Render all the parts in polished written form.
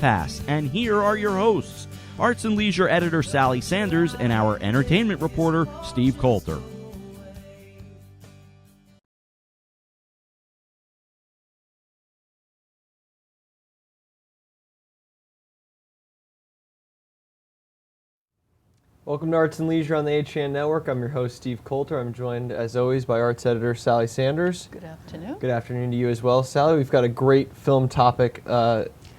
past. And here are your hosts, Arts and Leisure editor Sally Sanders and our entertainment reporter Steve Coulter. Welcome to Arts and Leisure on the HAN Network. I'm your host, Steve Coulter. I'm joined, as always, by arts editor Sally Sanders. Good afternoon. Good afternoon to you as well, Sally. We've got a great film topic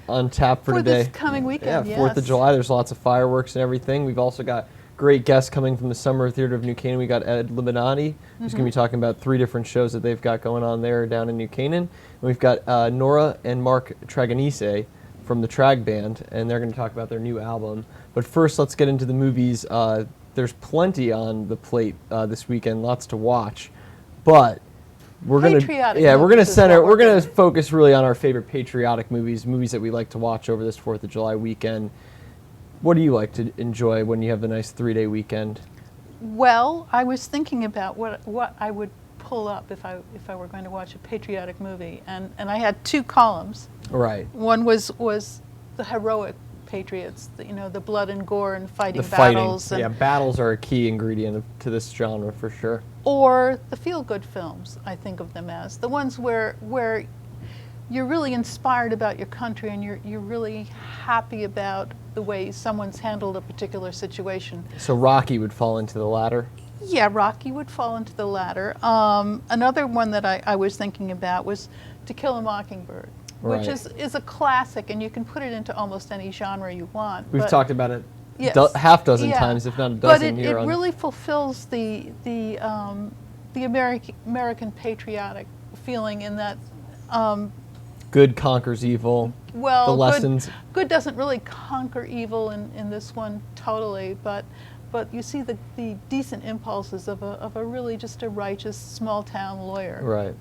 on tap for today. For this coming weekend, yeah, 4th of July. There's lots of fireworks and everything. We've also got great guests coming from the Summer Theater of New Canaan. We got Ed Libanati, who's going to be talking about 3 different shows that they've got going on there down in New Canaan. And we've got Nora and Mark Traganese from the Trag Band, and they're going to talk about their new album. But first, let's get into the movies. There's plenty on the plate this weekend, lots to watch. But we're going to focus really on our favorite patriotic movies that we like to watch over this 4th of July weekend. What do you like to enjoy when you have the nice 3-day weekend? Well, I was thinking about what I would pull up if I were going to watch a patriotic movie, and I had 2 columns. Right. One was the heroic patriots, the blood and gore and fighting battles. Yeah, battles are a key ingredient to this genre for sure. Or the feel-good films, I think of them as. The ones where you're really inspired about your country and you're really happy about the way someone's handled a particular situation. So Rocky would fall into the latter? Yeah, Rocky would fall into the latter. Another one that I was thinking about was To Kill a Mockingbird, which is a classic, and you can put it into almost any genre you want. We've talked about it half dozen times, if not a dozen. But it really fulfills the American patriotic feeling in that good conquers evil. Well, the lessons. Good doesn't really conquer evil in this one totally, but you see the decent impulses of a really just a righteous small town lawyer. Right.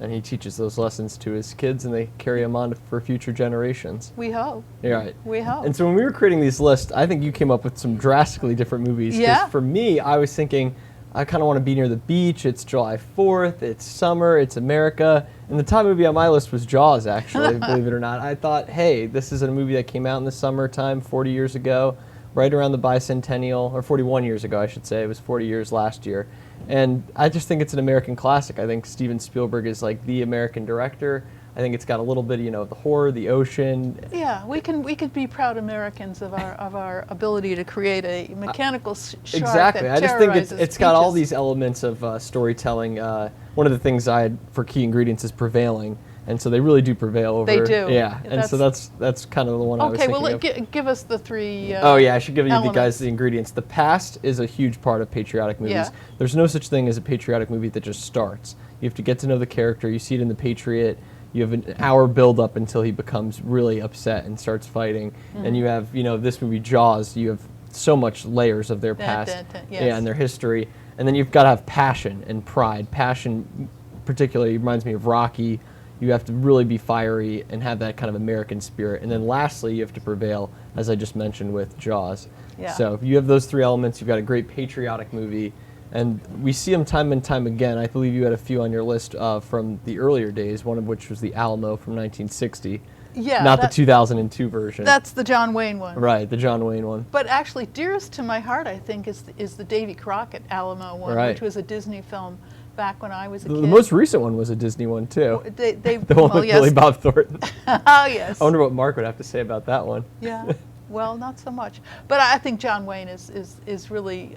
And he teaches those lessons to his kids, and they carry them on for future generations. We hope. Yeah, right. We hope. And so when we were creating these lists, I think you came up with some drastically different movies. Yeah. For me, I was thinking, I kind of want to be near the beach. It's July 4th. It's summer. It's America. And the top movie on my list was Jaws, actually, believe it or not. I thought, hey, this is a movie that came out in the summertime 40 years ago, right around the bicentennial, or 41 years ago, I should say. It was 40 years last year. And I just think it's an American classic. I think Steven Spielberg is like the American director. I think it's got a little bit, of the horror, the ocean. Yeah, we could be proud Americans of our ability to create a mechanical shark. Exactly. That I just think it's terrorizes got all beaches. these elements of storytelling. One of the things I had for key ingredients is prevailing. And so they really do prevail over. They do. Yeah, and so that's kind of the one I was thinking of. Okay, well, give us the 3 I should give you elements. the ingredients. The past is a huge part of patriotic movies. Yeah. There's no such thing as a patriotic movie that just starts. You have to get to know the character. You see it in The Patriot. You have an hour build-up until he becomes really upset and starts fighting. Mm-hmm. And you have, this movie, Jaws, you have so much layers of their past yes. and their history. And then you've got to have passion and pride. Passion particularly reminds me of Rocky. You have to really be fiery and have that kind of American spirit. And then lastly, you have to prevail, as I just mentioned with Jaws. Yeah. So if you have those 3 elements, you've got a great patriotic movie. And we see them time and time again. I believe you had a few on your list from the earlier days, one of which was the Alamo from 1960. Yeah. Not the 2002 version. That's the John Wayne one. Right, the John Wayne one. But actually, dearest to my heart, I think, is the Davy Crockett Alamo one, which was a Disney film back when I was a kid. The most recent one was a Disney one, too. The one with Billy Bob Thornton. Oh, yes. I wonder what Mark would have to say about that one. Yeah. Well, not so much. But I think John Wayne is really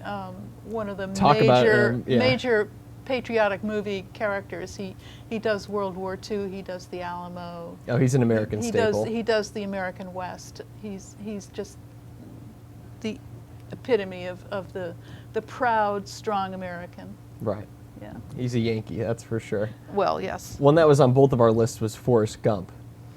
one of the major patriotic movie characters. He does World War II. He does the Alamo. Oh, he's an American staple. He does the American West. He's just the epitome of the proud, strong American. Right. Yeah. He's a Yankee, that's for sure. Well, yes. One that was on both of our lists was Forrest Gump.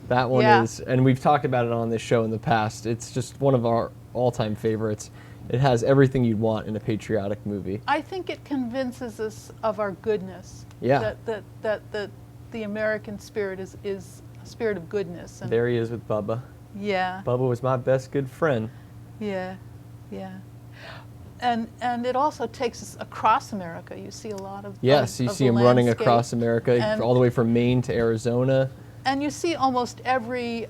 That one is, and we've talked about it on this show in the past, it's just one of our all-time favorites. It has everything you'd want in a patriotic movie. I think it convinces us of our goodness. Yeah. That the American spirit is a spirit of goodness. And there he is with Bubba. Yeah. Bubba was my best good friend. Yeah, yeah. And it also takes us across America. You see a lot of you see him running across America, and all the way from Maine to Arizona. And you see almost every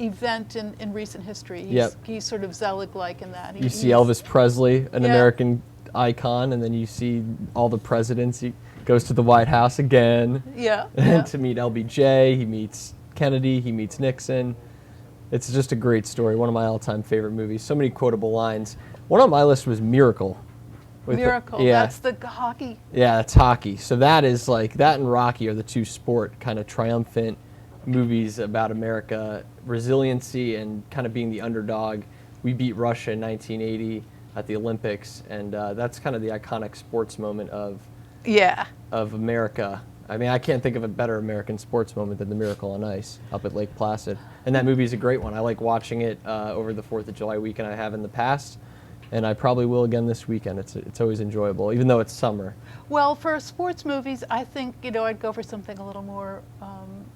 event in recent history. He's sort of Zelig-like in that. You see Elvis Presley, an American icon, and then you see all the presidents. He goes to the White House again to meet LBJ. He meets Kennedy. He meets Nixon. It's just a great story. One of my all-time favorite movies. So many quotable lines. One on my list was Miracle. Miracle. That's the hockey. Yeah, that's hockey. So that is like, that and Rocky are the two sport kind of triumphant movies about America, resiliency and kind of being the underdog. We beat Russia in 1980 at the Olympics, and that's kind of the iconic sports moment of America. I mean, I can't think of a better American sports moment than the Miracle on Ice up at Lake Placid. And that movie is a great one. I like watching it over the 4th of July weekend. I have in the past, and I probably will again this weekend. It's always enjoyable, even though it's summer. Well, for sports movies, I think, I'd go for something a little more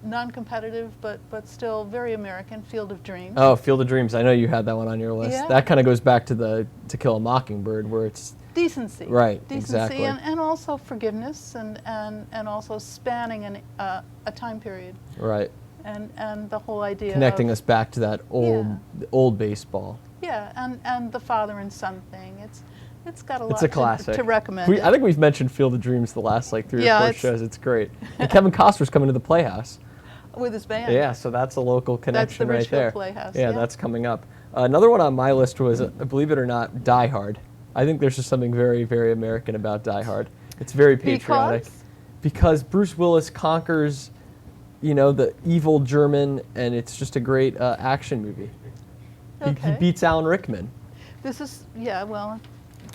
non-competitive, but still very American, Field of Dreams. Oh, Field of Dreams. I know you had that one on your list. Yeah. That kind of goes back to To Kill a Mockingbird, where it's decency. Right, decency exactly. And also forgiveness and also spanning a time period. Right. And the whole idea connecting of, us back to that old baseball. Yeah, and the father and son thing. It's got a lot It's a classic. to recommend. I think we've mentioned Field of Dreams the last like 3 or 4 shows. It's great. And Kevin Costner's coming to the Playhouse. With his band. Yeah, so that's a local connection right there. That's the Richfield Playhouse. Yeah, that's coming up. Another one on my list was, believe it or not, Die Hard. I think there's just something very, very American about Die Hard. It's very patriotic. Because Bruce Willis conquers, the evil German, and it's just a great action movie. Okay. He beats Alan Rickman. This is, well...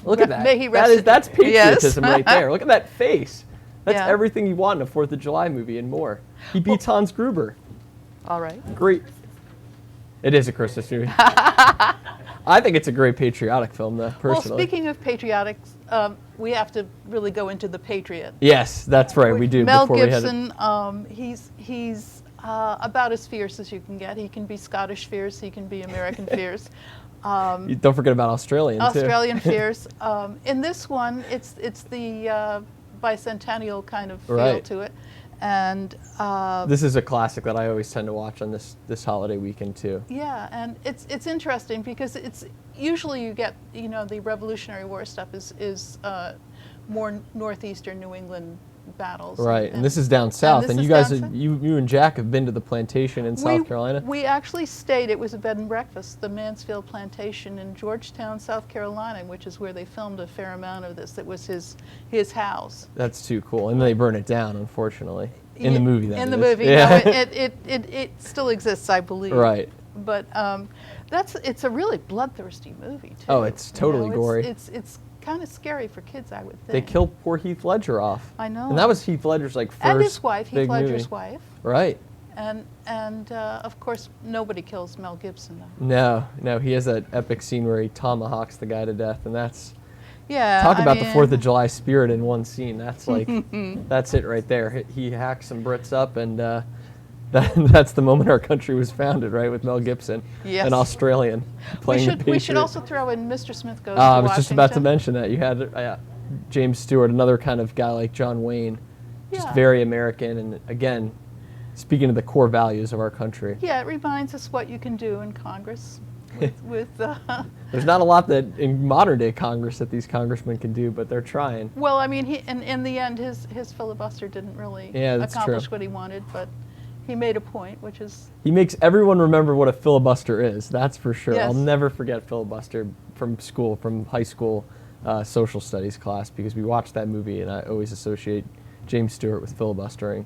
Look at that. May he rest That's patriotism yes. right there. Look at that face. That's Yeah. everything you want in a 4th of July movie and more. He beats Hans Gruber. All right. Great. It is a Christmas movie. I think it's a great patriotic film, though, personally. Well, speaking of patriotics, we have to really go into The Patriot. Yes, that's right. We do. Mel before Gibson, he's about as fierce as you can get. He can be Scottish fierce. He can be American fierce. Don't forget about Australian, too. Australian fierce. In this one, it's the bicentennial kind of feel to it. And this is a classic that I always tend to watch on this holiday weekend too. Yeah, and it's interesting because it's usually you get the Revolutionary War stuff is more northeastern New England battles. Right, and this is down south, and you guys, you and Jack have been to the plantation in South Carolina. We actually stayed. It was a bed and breakfast, the Mansfield Plantation in Georgetown, South Carolina, which is where they filmed a fair amount of this. It was his house. That's too cool, and they burn it down, unfortunately, in the movie. In the movie, no, it still exists, I believe. Right. But it's a really bloodthirsty movie too. Oh, it's totally gory. It's kind of scary for kids, I would think. They killed poor Heath Ledger off. I know. And that was Heath Ledger's first and his wife, big Heath Ledger's movie. wife. Right. And of course, nobody kills Mel Gibson though. No, he has that epic scene where he tomahawks the guy to death, and that's talk about the 4th of July spirit in one scene. That's that's it right there. He hacks some Brits up, and that's the moment our country was founded, right, with Mel Gibson, an Australian playing the Patriot. We should also throw in Mr. Smith Goes to I was Washington. just about to mention that. You had James Stewart, another kind of guy like John Wayne, just very American, and again, speaking of the core values of our country. Yeah, it reminds us what you can do in Congress with There's not a lot that in modern day Congress that these congressmen can do, but they're trying. Well, I mean, in the end, his filibuster didn't really accomplish what he wanted, but he made a point, which is... He makes everyone remember what a filibuster is, that's for sure. Yes. I'll never forget filibuster from school, from high school social studies class, because we watched that movie, and I always associate James Stewart with filibustering.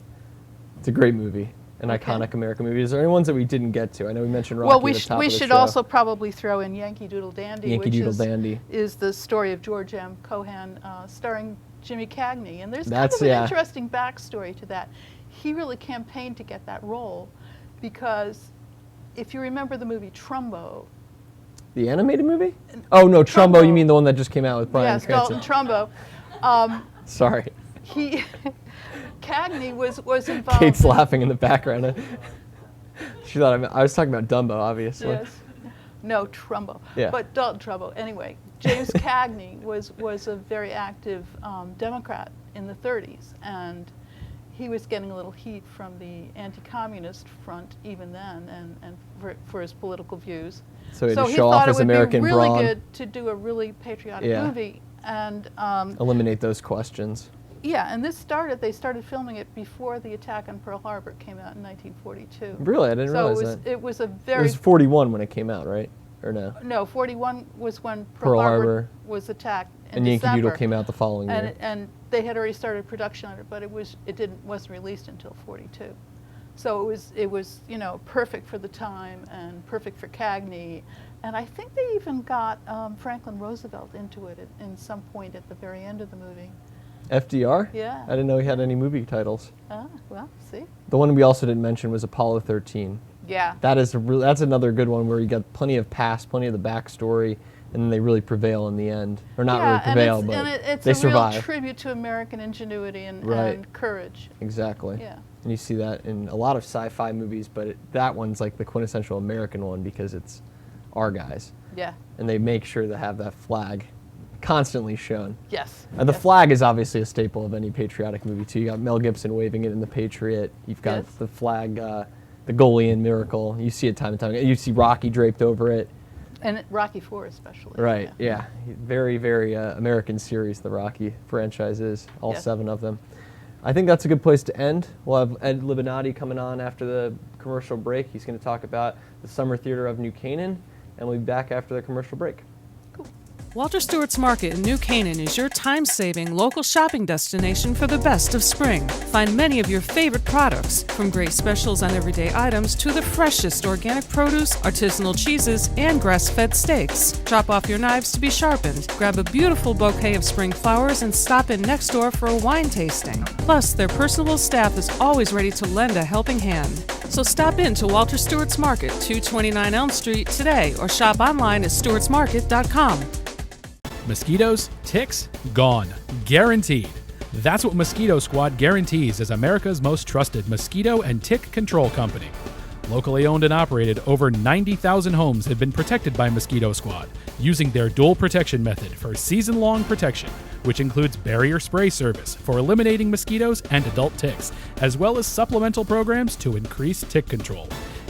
It's a great movie, an iconic American movie. Is there any ones that we didn't get to? I know we mentioned Rocky at the top of the show. Well, we should also probably throw in Yankee Doodle Dandy, is the story of George M. Cohan, starring Jimmy Cagney. And there's kind of an interesting backstory to that. He really campaigned to get that role because if you remember the movie Trumbo. The animated movie? Oh, no, Trumbo, you mean the one that just came out with Bryan Cranston. Yes, Dalton Trumbo. Sorry. Cagney was involved. Kate's laughing in the background. She thought I was talking about Dumbo, obviously. Yes. No, Trumbo. Yeah. But Dalton Trumbo. Anyway, James Cagney was a very active Democrat in the 30s, and he was getting a little heat from the anti-communist front even then, and for his political views. So he had to show off his American brawn. So he thought it would be really good to do a really patriotic movie and eliminate those questions. Yeah, and they started filming it before the attack on Pearl Harbor came out in 1942. Really? I didn't realize that. So it was a very... It was 41 when it came out, right? Or no? No, 41 was when Pearl Harbor was attacked in December. And Yankee Doodle came out the following year. And they had already started production on it, but it wasn't released until 42. So it was perfect for the time and perfect for Cagney. And I think they even got Franklin Roosevelt into it in some point at the very end of the movie. FDR? Yeah. I didn't know he had any movie titles. Well, see. The one we also didn't mention was Apollo 13. Yeah. That's another good one where you get plenty of past, plenty of the backstory, and then they really prevail in the end. Or not really prevail, but they survive. It's a real tribute to American ingenuity and courage. Exactly. Yeah. And you see that in a lot of sci-fi movies, but that one's like the quintessential American one because it's our guys. Yeah. And they make sure to have that flag constantly shown. Yes. And the flag is obviously a staple of any patriotic movie too. You got Mel Gibson waving it in The Patriot. You've got the flag, the goalie in Miracle. You see it time and time again. You see Rocky draped over it. And Rocky IV especially. Right, yeah. Very, very American series, the Rocky franchise is, all 7 of them. I think that's a good place to end. We'll have Ed Libanati coming on after the commercial break. He's going to talk about the Summer Theater of New Canaan, and we'll be back after the commercial break. Walter Stewart's Market in New Canaan is your time-saving local shopping destination for the best of spring. Find many of your favorite products, from great specials on everyday items to the freshest organic produce, artisanal cheeses, and grass-fed steaks. Drop off your knives to be sharpened, grab a beautiful bouquet of spring flowers, and stop in next door for a wine tasting. Plus, their personable staff is always ready to lend a helping hand. So stop in to Walter Stewart's Market, 229 Elm Street today, or shop online at stewartsmarket.com. Mosquitoes, ticks, gone. Guaranteed. That's what Mosquito Squad guarantees as America's most trusted mosquito and tick control company. Locally owned and operated, over 90,000 homes have been protected by Mosquito Squad using their dual protection method for season-long protection, which includes barrier spray service for eliminating mosquitoes and adult ticks, as well as supplemental programs to increase tick control.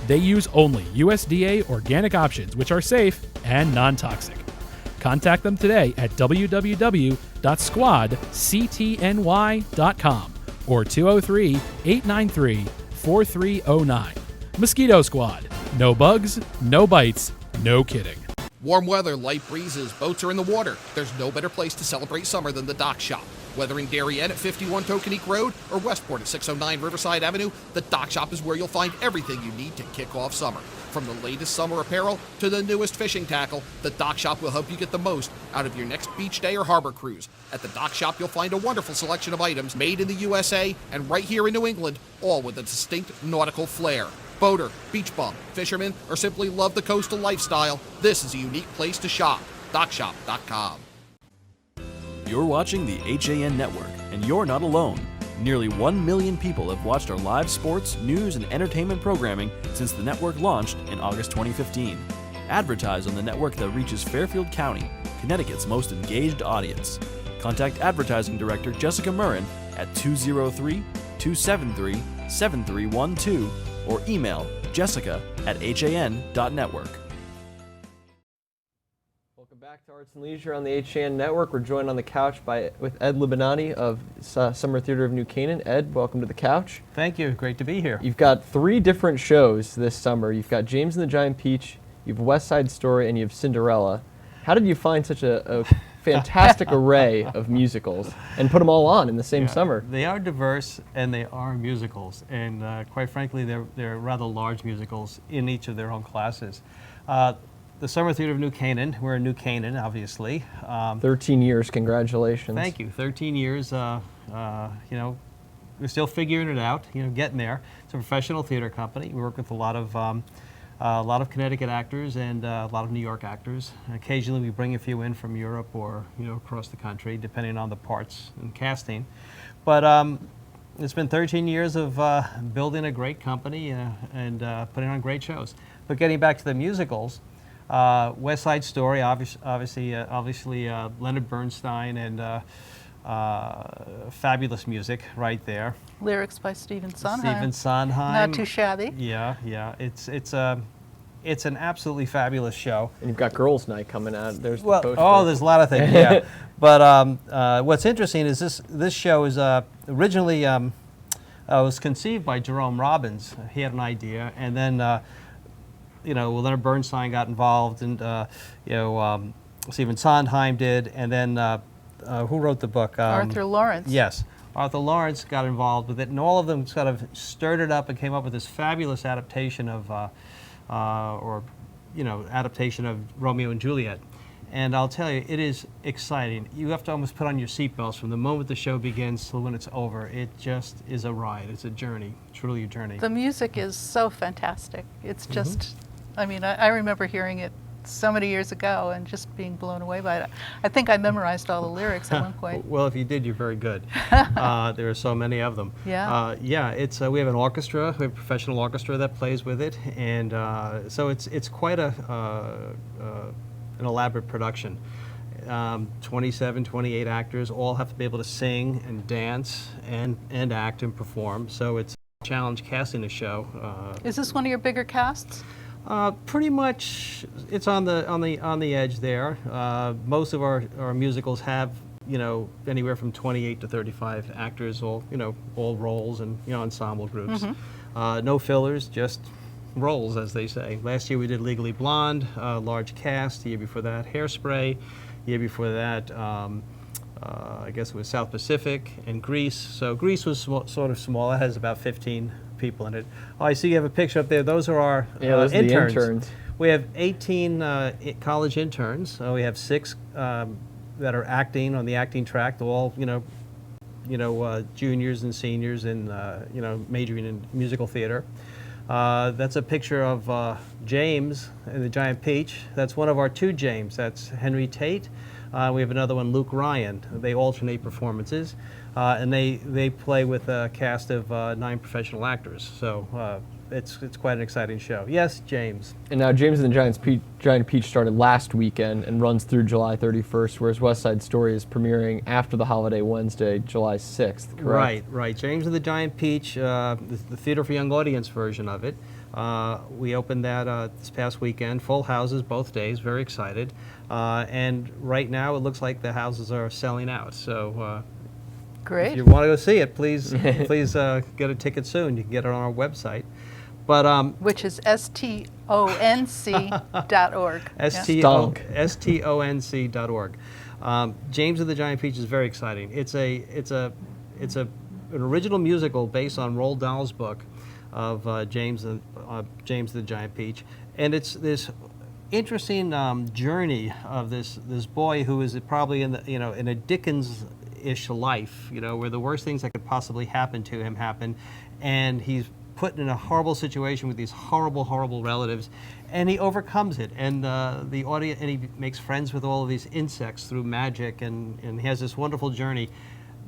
They use only USDA organic options, which are safe and non-toxic. Contact them today at www.squadctny.com or 203-893-4309. Mosquito Squad. No bugs, no bites, no kidding. Warm weather, light breezes, boats are in the water. There's no better place to celebrate summer than the Dock Shop. Whether in Darien at 51 Tokenique Road or Westport at 609 Riverside Avenue, the Dock Shop is where you'll find everything you need to kick off summer. From the latest summer apparel to the newest fishing tackle, the Dock Shop will help you get the most out of your next beach day or harbor cruise. At the Dock Shop, you'll find a wonderful selection of items made in the USA and right here in New England, all with a distinct nautical flair. Boater, beach bum, fisherman, or simply love the coastal lifestyle, this is a unique place to shop. DockShop.com. You're watching the HAN Network, and you're not alone. Nearly 1 million people have watched our live sports, news, and entertainment programming since the network launched in August 2015. Advertise on the network that reaches Fairfield County, Connecticut's most engaged audience. Contact Advertising Director Jessica Murrin at 203-273-7312 or email jessica@han.network. Welcome back to Arts and Leisure on the HAN Network. We're joined on the couch with Ed Libanati of Summer Theater of New Canaan. Ed, welcome to the couch. Thank you. Great to be here. You've got 3 different shows this summer. You've got James and the Giant Peach, you have West Side Story, and you have Cinderella. How did you find such a fantastic array of musicals and put them all on in the same summer? They are diverse and they are musicals, and quite frankly, they're rather large musicals in each of their own classes. The Summer Theater of New Canaan, we're in New Canaan, obviously. 13 years, congratulations. Thank you. 13 years, we're still figuring it out, getting there. It's a professional theater company. We work with a lot of Connecticut actors and a lot of New York actors. Occasionally we bring a few in from Europe or across the country, depending on the parts and casting. But it's been 13 years of building a great company and putting on great shows. But getting back to the musicals, West Side Story, obviously Leonard Bernstein and fabulous music right there. Lyrics by Stephen Sondheim. Stephen Sondheim. Not too shabby. Yeah, yeah. It's an absolutely fabulous show. And you've got Girls' Night coming out. There's the poster. Oh, there's a lot of things. Yeah, but what's interesting is this show is originally was conceived by Jerome Robbins. He had an idea, and then Leonard Bernstein got involved, and Stephen Sondheim did, and then who wrote the book? Arthur Lawrence. Yes. Arthur Lawrence got involved with it, and all of them sort of stirred it up and came up with this fabulous adaptation of adaptation of Romeo and Juliet. And I'll tell you, it is exciting. You have to almost put on your seatbelts from the moment the show begins till when it's over. It just is a ride. It's a journey, truly a journey. The music is so fantastic. It's just, I remember hearing it so many years ago and just being blown away by it. I think I memorized all the lyrics at one point. Well, if you did, you're very good. There are so many of them. Yeah. It's we have an orchestra, we have a professional orchestra that plays with it, and so it's quite an elaborate production. 27, 28 actors all have to be able to sing and dance and act and perform. So it's a challenge casting a show. Is this one of your bigger casts? Pretty much, it's on the edge there. Most of our musicals have anywhere from 28 to 35 actors, all roles and ensemble groups. No fillers, just roles, as they say. Last year we did Legally Blonde, large cast. The year before that, Hairspray. The year before that, I guess it was South Pacific and Grease. So Grease was sort of small. It has about 15 people in it. Oh, I see you have a picture up there. Those are our those interns. Are the interns. We have 18 college interns. We have 6 that are acting on the acting track. All juniors and seniors and majoring in musical theater. That's a picture of James and the Giant Peach. That's one of our 2 James. That's Henry Tate. We have another one, Luke Ryan. They alternate performances, and they play with a cast of 9 professional actors. So it's quite an exciting show. Yes, James. And now James and the Giant Peach started last weekend and runs through July 31st, whereas West Side Story is premiering after the holiday Wednesday, July 6th, correct? Right. James and the Giant Peach, the Theater for Young Audience version of it. We opened that this past weekend, full houses both days, very excited. And right now it looks like the houses are selling out. So great. If you want to go see it, please get a ticket soon. You can get it on our website. But which is stonc.org. stonc.org. James and the Giant Peach is very exciting. It's an original musical based on Roald Dahl's book of James and the Giant Peach, and it's this interesting journey of this boy who is probably in a Dickens-ish life, where the worst things that could possibly happen to him happen, and he's put in a horrible situation with these horrible relatives, and he overcomes it, and the audience, and he makes friends with all of these insects through magic, and he has this wonderful journey.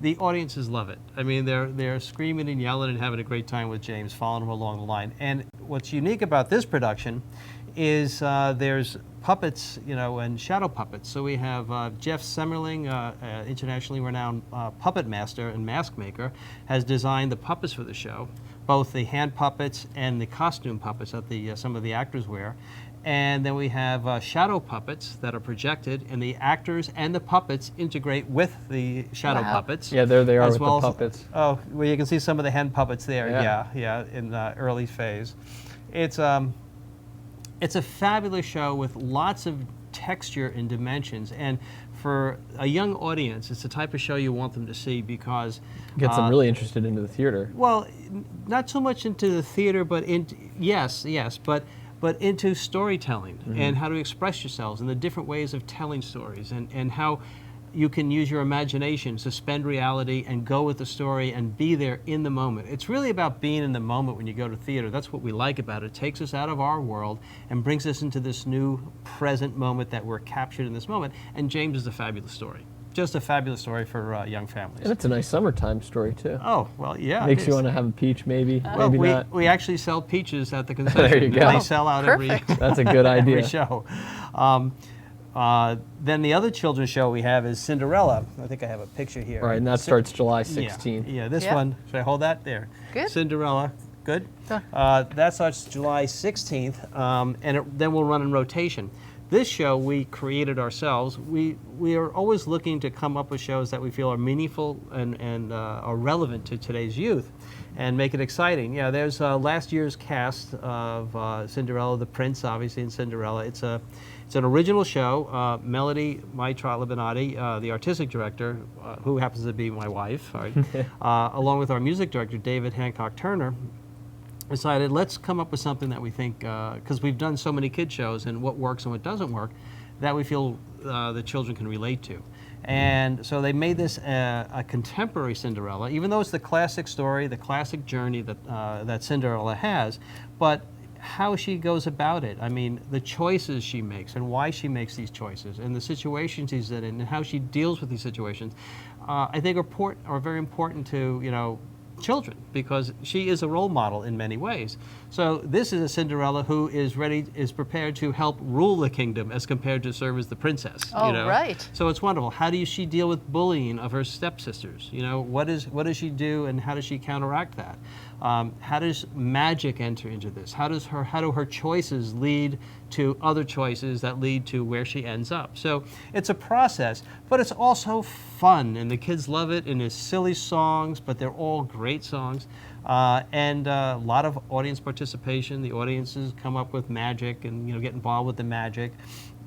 The audiences love it. I mean, they're screaming and yelling and having a great time with James, following him along the line. And what's unique about this production is there's puppets, and shadow puppets. So we have Jeff Semmerling, internationally renowned puppet master and mask maker, has designed the puppets for the show, both the hand puppets and the costume puppets that some of the actors wear. And then we have shadow puppets that are projected, and the actors and the puppets integrate with the shadow puppets. Yeah, there they are with well the puppets. Well, you can see some of the hand puppets there. Yeah, in the early phase. It's a fabulous show with lots of texture and dimensions, and for a young audience, it's the type of show you want them to see because gets them really interested into the theater. Well, not so much into the theater, but but into storytelling and how to express yourselves and the different ways of telling stories and how you can use your imagination, suspend reality, and go with the story and be there in the moment. It's really about being in the moment when you go to theater. That's what we like about it. It takes us out of our world and brings us into this new present moment that we're captured in this moment. And James is a fabulous story. Just a fabulous story for young families. And it's a nice summertime story, too. Oh, well, yeah. Makes you want to have a peach, maybe. Well, maybe not. We actually sell peaches at the concession. There you go. They sell out Perfect. every That's a good idea. every show. Then the other children's show we have is Cinderella. I think I have a picture here. Right, and that starts July 16th. Yeah, this one. Should I hold that? There. Good. Cinderella. Good. Done. That starts July 16th, and then we'll run in rotation. This show we created ourselves. We are always looking to come up with shows that we feel are meaningful and are relevant to today's youth, and make it exciting. Yeah, there's last year's cast of Cinderella, the Prince, obviously, in Cinderella. It's an original show. Melody Maitrot-Libinati, the artistic director, who happens to be my wife, right, along with our music director, David Hancock Turner, decided let's come up with something that we think, because we've done so many kid shows and what works and what doesn't work, that we feel the children can relate to. And so they made this a contemporary Cinderella, even though it's the classic story, the classic journey that, that Cinderella has, but how she goes about it. I mean, the choices she makes and why she makes these choices and the situations she's in and how she deals with these situations, I think are very important to, you know, children, because she is a role model in many ways. So this is a Cinderella who is prepared to help rule the kingdom as compared to serve as the princess. Oh, you know? right. So it's wonderful. How does she deal with bullying of her stepsisters? You know, what does she do, and how does she counteract that? How does magic enter into this? How do her choices lead to other choices that lead to where she ends up? So it's a process, but it's also fun, and the kids love it. And there's silly songs, but they're all great songs, and a lot of audience participation. The audiences come up with magic and, you know, get involved with the magic.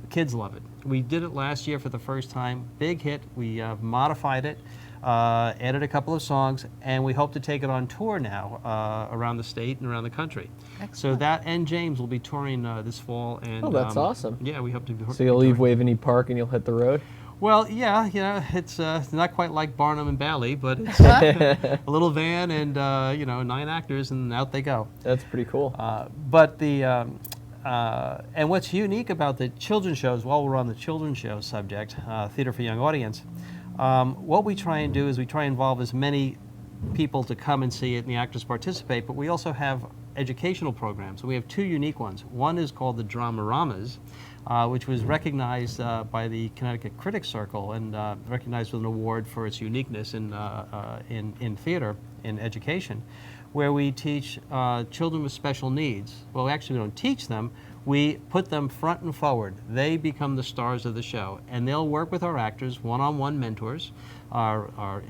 The kids love it. We did it last year for the first time. Big hit. We modified it. Added a couple of songs, and we hope to take it on tour now around the state and around the country. Excellent. So that and James will be touring this fall. And Oh, that's awesome. Yeah, we hope to be. So you'll leave Waveney Park and you'll hit the road? Well, yeah, it's not quite like Barnum and Bailey, but it's a little van and 9 actors, and out they go. That's pretty cool. But the and what's unique about the children's shows, while we're on the children's show subject, theater for young audience, what we try and do is we try and involve as many people to come and see it and the actors participate, but we also have educational programs. We have 2 unique ones. One is called the Dramaramas, which was recognized by the Connecticut Critics Circle and recognized with an award for its uniqueness in theater, in education, where we teach children with special needs. Well, actually we don't teach them, we put them front and forward. They become the stars of the show, and they'll work with our actors, one-on-one mentors. Our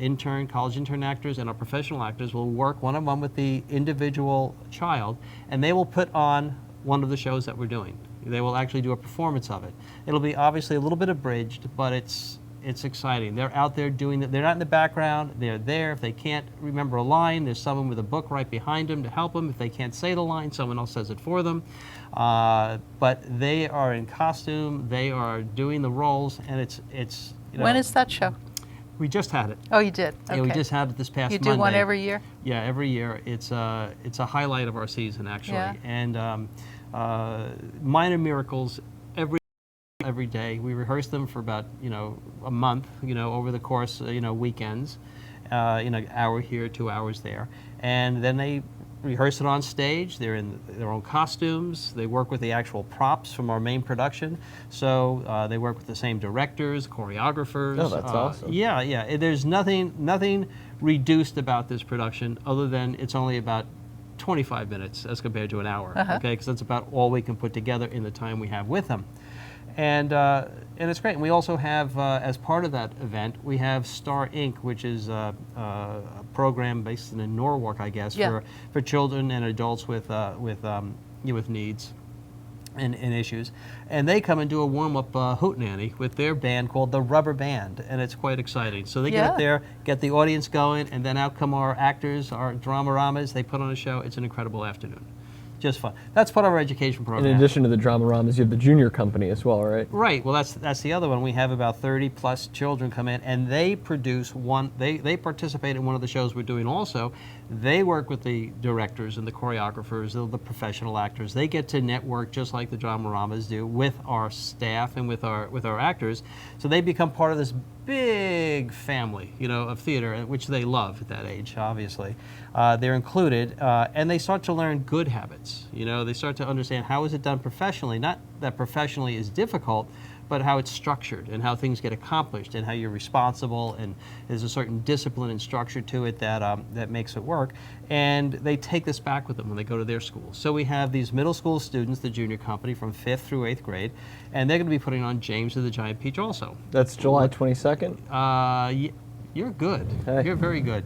college intern actors and our professional actors will work one-on-one with the individual child, and they will put on one of the shows that we're doing. They will actually do a performance of it. It'll be obviously a little bit abridged, but it's exciting. They're out there doing it. They're not in the background. They're there. If they can't remember a line, there's someone with a book right behind them to help them. If they can't say the line, someone else says it for them. But they are in costume. They are doing the roles, and it's you know, When is that show? We just had it. Oh, you did? Okay. Yeah, we just had it this past Monday. You do one every year? Yeah, every year. It's a highlight of our season, actually. Yeah. And Minor Miracles every day. We rehearse them for about a month. Over the course weekends. Hour here, 2 hours there, and then they rehearse it on stage. They're in their own costumes. They work with the actual props from our main production. So they work with the same directors, choreographers. Oh, that's awesome. Yeah. There's nothing reduced about this production other than it's only about 25 minutes as compared to an hour. Okay, because that's about all we can put together in the time we have with them. And it's great. And we also have, as part of that event, we have Star Inc., which is a program based in Norwalk, I guess, for children and adults with needs and issues. And they come and do a warm-up hootenanny with their band called the Rubber Band, and it's quite exciting. So they get up there, get the audience going, and then out come our actors, our Dramaramas. They put on a show. It's an incredible afternoon. Just fun. That's part of our education program. In addition to the Dramaramas, you have the junior company as well, right? Right. Well, that's the other one. We have about 30 plus children come in, and they produce one. They participate in one of the shows we're doing also. They work with the directors and the choreographers, the professional actors. They get to network just like the Dramaramas do with our staff and with our actors. So they become part of this big family, of theater, which they love at that age, obviously. They're included, and they start to learn good habits. They start to understand how is it done professionally. Not that professionally is difficult, but how it's structured and how things get accomplished and how you're responsible, and there's a certain discipline and structure to it that makes it work. And they take this back with them when they go to their school. So we have these middle school students, the junior company, from 5th through 8th grade, and they're going to be putting on James of the Giant Peach also. That's July 22nd? You're good. Hey. You're very good.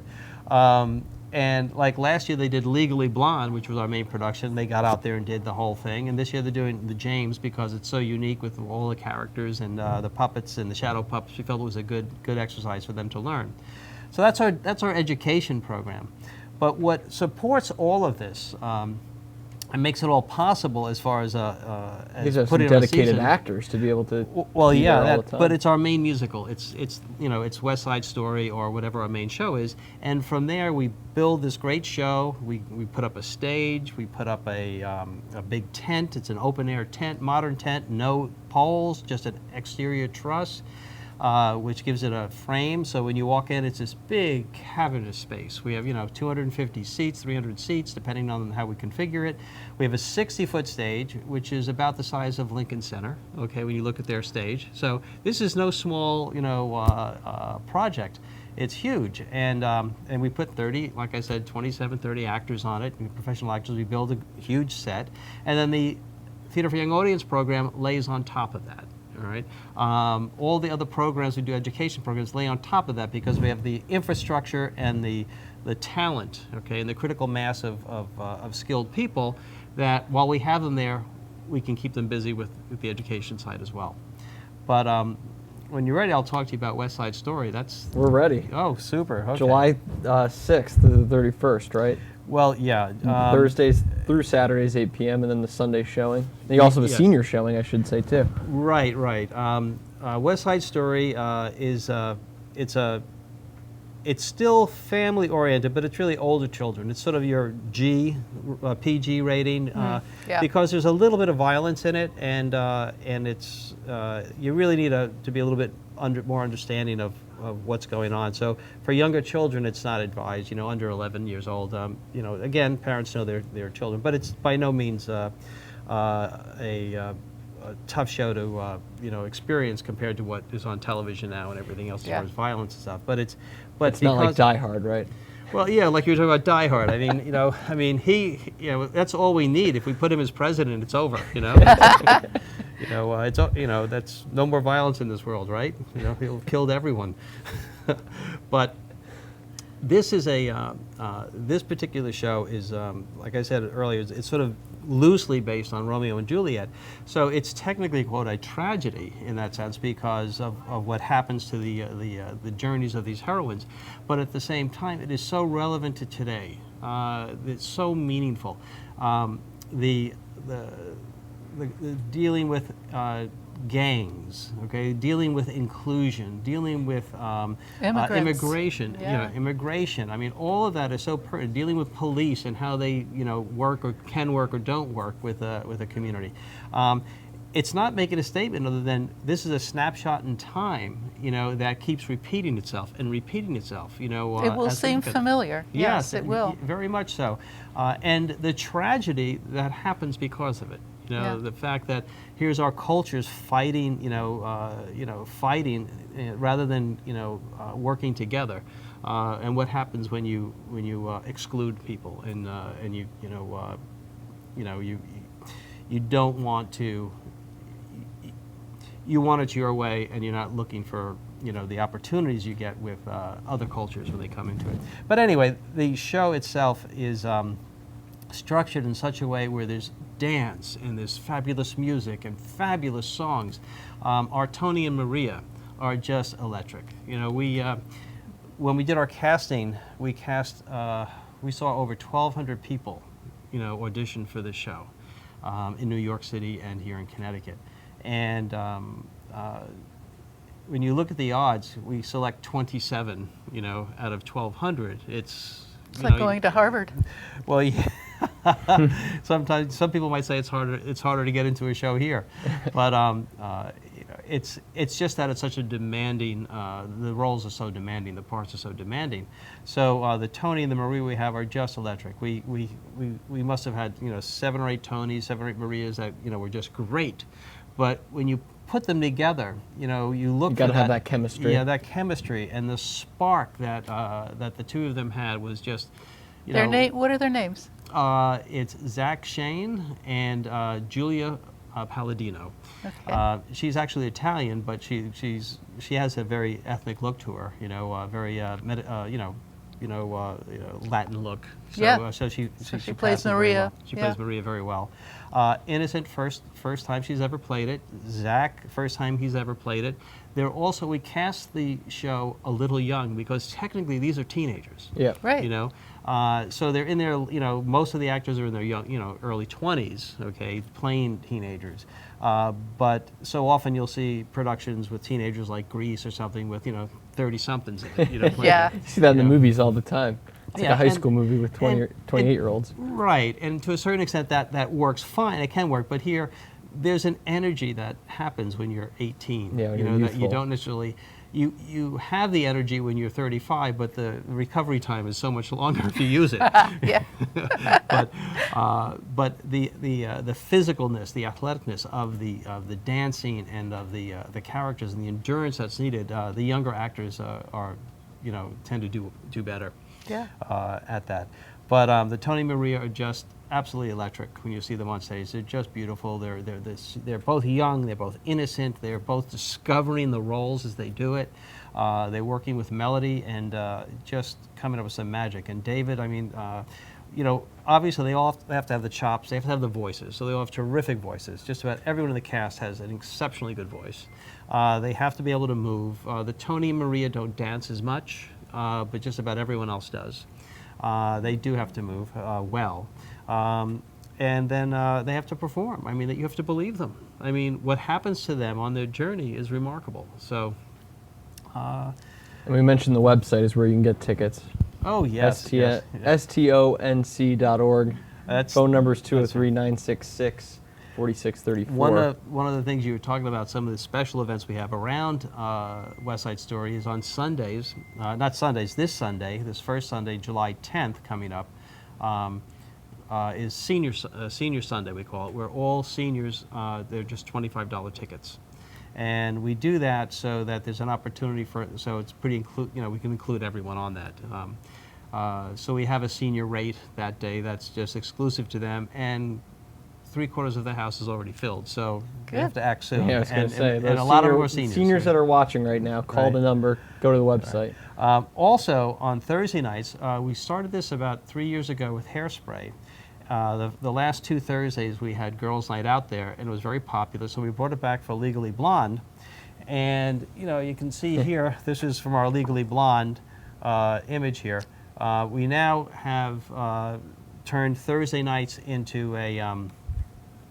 And like last year they did Legally Blonde, which was our main production. They got out there and did the whole thing. And this year they're doing the James because it's so unique with all the characters and the puppets and the shadow puppets. We felt it was a good exercise for them to learn. So that's our education program. But what supports all of this and makes it all possible as far as these are some dedicated actors to be able to. Well, yeah, but it's our main musical. It's it's West Side Story or whatever our main show is, and from there we build this great show. We put up a stage. We put up a big tent. It's an open air tent, modern tent, no poles, just an exterior truss. Which gives it a frame, so when you walk in, it's this big cavernous space. We have 250 seats, 300 seats, depending on how we configure it. We have a 60-foot stage, which is about the size of Lincoln Center. Okay, when you look at their stage, so this is no small project. It's huge, and we put 30, like I said, 27, 30 actors on it, professional actors. We build a huge set, and then the Theater for Young Audience program lays on top of that. All right. All the other programs we do, education programs, lay on top of that because we have the infrastructure and the talent, okay, and the critical mass of skilled people that while we have them there, we can keep them busy with the education side as well. But when you're ready, I'll talk to you about West Side Story. We're ready. Oh, super. Okay. July 6th to the 31st, right? Well, yeah. Thursdays through Saturdays, 8 p.m., and then the Sunday showing. And you also have a senior showing, I should say, too. Right. West Side Story it's still family oriented, but it's really older children. It's sort of your PG rating, because there's a little bit of violence in it, and it's you really need to be a little bit more understanding of what's going on. So for younger children, it's not advised. Under 11 years old. Again, parents know their children, but it's by no means a tough show to experience compared to what is on television now and everything else as far as violence and stuff. But it's not like Die Hard, right? Well, yeah, like you were talking about Die Hard. I mean, he, that's all we need. If we put him as president, it's over. That's no more violence in this world, right? He'll killed everyone. But this is this particular show is, like I said earlier, it's sort of loosely based on Romeo and Juliet. So it's technically, quote, a tragedy in that sense because of what happens to the journeys of these heroines. But at the same time, it is so relevant to today. It's so meaningful. The dealing with gangs, okay, dealing with inclusion, dealing with immigration, immigration. I mean, all of that is so pertinent. Dealing with police and how they, work or can work or don't work with a community. It's not making a statement other than this is a snapshot in time, that keeps repeating itself and repeating itself. It will seem familiar. Yes, it will. Very much so. And the tragedy that happens because of it. The fact that here's our cultures fighting, fighting rather than working together, and what happens when you exclude people and you don't want to. You want it your way, and you're not looking for the opportunities you get with other cultures when they come into it. But anyway, the show itself is structured in such a way where there's dance and there's fabulous music and fabulous songs. Our Tony and Maria are just electric. When we did our casting, we saw over 1,200 people, audition for this show in New York City and here in Connecticut. And when you look at the odds, we select 27, out of 1,200. It's like going to Harvard. Well, yeah. Sometimes some people might say it's harder to get into a show here, but it's just that it's such a demanding. The roles are so demanding, the parts are so demanding. So the Tony and the Maria we have are just electric. We must have had 7 or 8 Tonys, 7 or 8 Marias that were just great. But when you put them together, you know, you look. You got to have that chemistry. Yeah, that chemistry and the spark that that the two of them had was just, you know. What are their names? It's Zach Shane and Julia Palladino. Okay. She's actually Italian, but she has a very ethnic look to her. You know, very Latin look. So, Yeah. So she plays Maria. She plays Maria very well. Innocent, first time she's ever played it. Zach, first time he's ever played it. We cast the show a little young because technically these are teenagers. Yeah. Right. You know, so they're in their, you know, most of the actors are in their young, you know, early 20s, okay, playing teenagers. But so often you'll see productions with teenagers like Grease or something with, you know, 30-somethings in it, you know, playing. Yeah. You see that in the movies all the time. It's like Yeah, a high school movie with 28-year-olds. Right, and to a certain extent that works fine. It can work, but here there's an energy that happens when you're 18. Yeah, when you you're know, that youthful. you don't necessarily. You have the energy when you're 35, but the recovery time is so much longer if you use it. Yeah. But the physicalness, the athleticness of the dancing and of the characters and the endurance that's needed, the younger actors are, you know, tend to do better. Yeah. At that. But the Tony Maria are just absolutely electric when you see them on stage. They're just beautiful. They're both young. They're both innocent. They're both discovering the roles as they do it. They're working with melody and just coming up with some magic. And David, I mean, you know, obviously they have to have the chops. They have to have the voices. So they all have terrific voices. Just about everyone in the cast has an exceptionally good voice. They have to be able to move. The Tony and Maria don't dance as much, but just about everyone else does. They do have to move well. And then they have to perform. I mean, that you have to believe them. I mean, what happens to them on their journey is remarkable. So. And we mentioned the website is where you can get tickets. Oh, yes. STONC.org. That's, Phone number is 203-966-4634. One of the things you were talking about, some of the special events we have around West Side Story is on Sundays. Not Sundays, this first Sunday, July 10th coming up, is Senior Sunday, we call it, where all seniors, they're just $25 tickets. And we do that so that there's an opportunity so it's pretty we can include everyone on that. So we have a senior rate that day that's just exclusive to them, and 3/4 of the house is already filled. So Good. you have to act soon. Yeah, I was going to say, and a lot of them are seniors. Seniors that are watching right now, call Right. the number, go to the website. Right. Also, on Thursday nights, we started this about 3 years ago with Hairspray. The last 2 Thursdays we had Girls' Night Out there, and it was very popular, so we brought it back for Legally Blonde. And, you know, you can see here, this is from our Legally Blonde image here. We now have turned Thursday nights into a